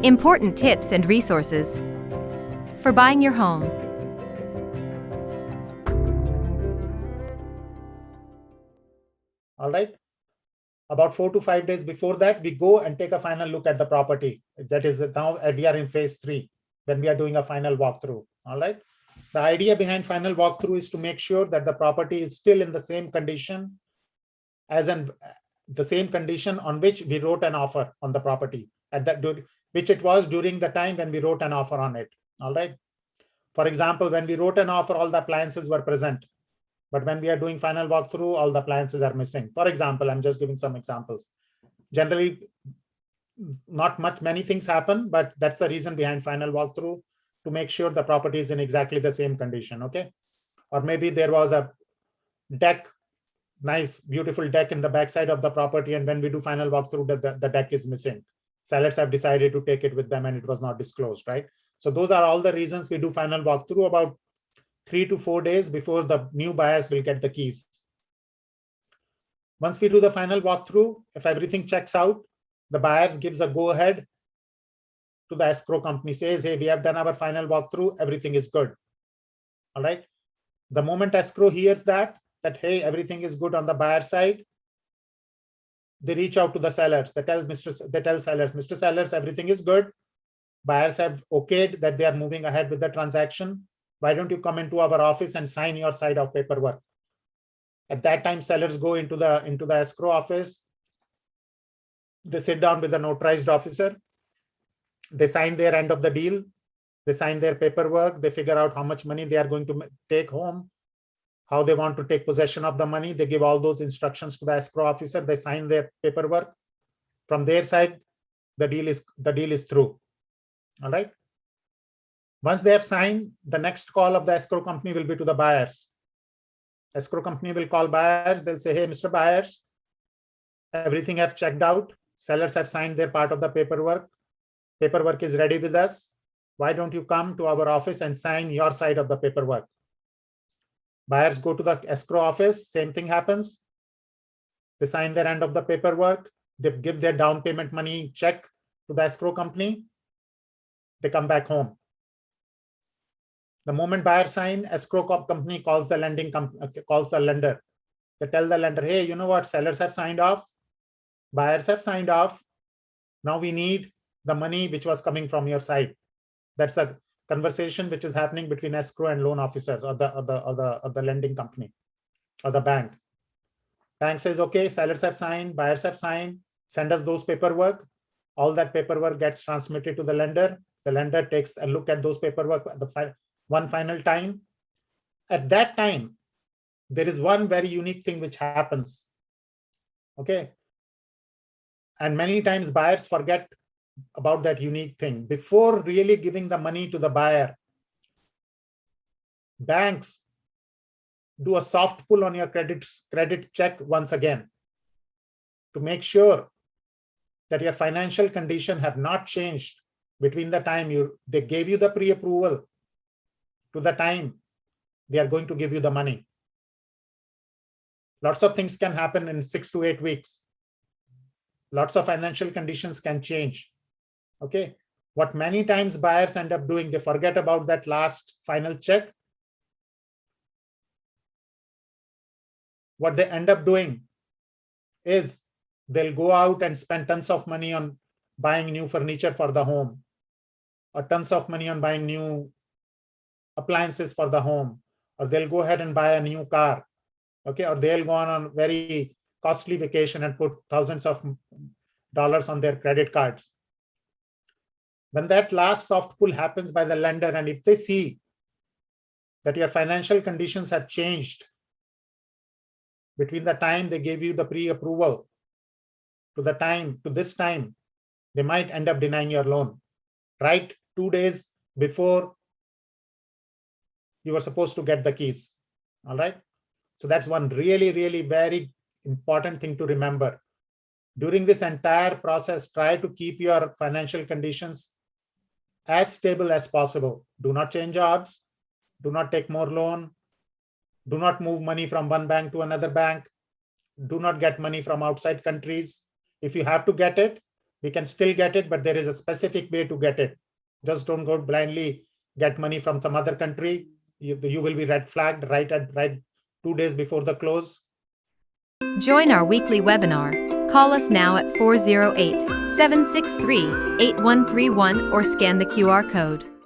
Important tips and resources for buying your home. All right. About 4 to 5 days before that, we go and take a final look at the property. That is now we are in phase 3 when we are doing a final walkthrough. All right. The idea behind final walkthrough is to make sure that the property is still in the same condition as in the same condition on which we wrote an offer on the property at that, which it was during the time when we wrote an offer on it. All right. For example, when we wrote an offer, all the appliances were present. But when we are doing final walkthrough, all the appliances are missing. For example, I'm just giving some examples. Generally, not many things happen, but that's the reason behind final walkthrough, to make sure the property is in exactly the same condition, okay? Or maybe there was a deck, nice, beautiful deck in the backside of the property, and when we do final walkthrough, the deck is missing. Sellers have decided to take it with them and it was not disclosed, right? So those are all the reasons we do final walkthrough about 3 to 4 days before the new buyers will get the keys. Once we do the final walkthrough, if everything checks out, the buyers gives a go ahead to the escrow company, says, hey, we have done our final walkthrough, everything is good. All right. The moment escrow hears that, hey, everything is good on the buyer side, they reach out to the sellers. They tell sellers, Mr. Sellers, everything is good. Buyers have okayed that they are moving ahead with the transaction. Why don't you come into our office and sign your side of paperwork? At that time, sellers go into the escrow office. They sit down with the notarized officer. They sign their end of the deal. They sign their paperwork. They figure out how much money they are going to take home, how they want to take possession of the money. They give all those instructions to the escrow officer. They sign their paperwork. From their side, the deal is through. All right. Once they have signed, the next call of the escrow company will be to the buyers. Escrow company will call buyers. They'll say, hey, Mr. Buyers, everything have checked out. Sellers have signed their part of the paperwork. Paperwork is ready with us. Why don't you come to our office and sign your side of the paperwork? Buyers go to the escrow office. Same thing happens. They sign their end of the paperwork. They give their down payment money check to the escrow company. They come back home. The moment buyer sign, escrow company calls the lender. They tell the lender, hey, you know what? Sellers have signed off. Buyers have signed off. Now we need the money which was coming from your side. That's the conversation which is happening between escrow and loan officers or the lending company or the bank. Bank says, okay, sellers have signed, buyers have signed, send us those paperwork. All that paperwork gets transmitted to the lender. The lender takes a look at those paperwork one final time. At that time, there is one very unique thing which happens. Okay. And many times buyers forget about that unique thing. Before really giving the money to the buyer, banks do a soft pull on your credit check once again to make sure that your financial condition have not changed between the time they gave you the pre-approval to the time they are going to give you the money. Lots of things can happen in 6 to 8 weeks. Lots of financial conditions can change. Okay. What many times buyers end up doing, they forget about that last final check. What they end up doing is they'll go out and spend tons of money on buying new furniture for the home, or tons of money on buying new appliances for the home, or they'll go ahead and buy a new car. Okay. Or they'll go on a very costly vacation and put thousands of dollars on their credit cards. When that last soft pull happens by the lender, and if they see that your financial conditions have changed between the time they gave you the pre-approval to this time, they might end up denying your loan, right? 2 days before you were supposed to get the keys. All right. So that's one really, really very important thing to remember. During this entire process, try to keep your financial conditions as stable as possible. Do not change jobs. Do not take more loan. Do not move money from one bank to another bank. Do not get money from outside countries. If you have to get it, We can still get it, but there is a specific way to get it. Just don't go blindly get money from some other country. You will be red flagged right 2 days before the close. Join our weekly webinar. Call us now at 408-763-8131 or scan the QR code.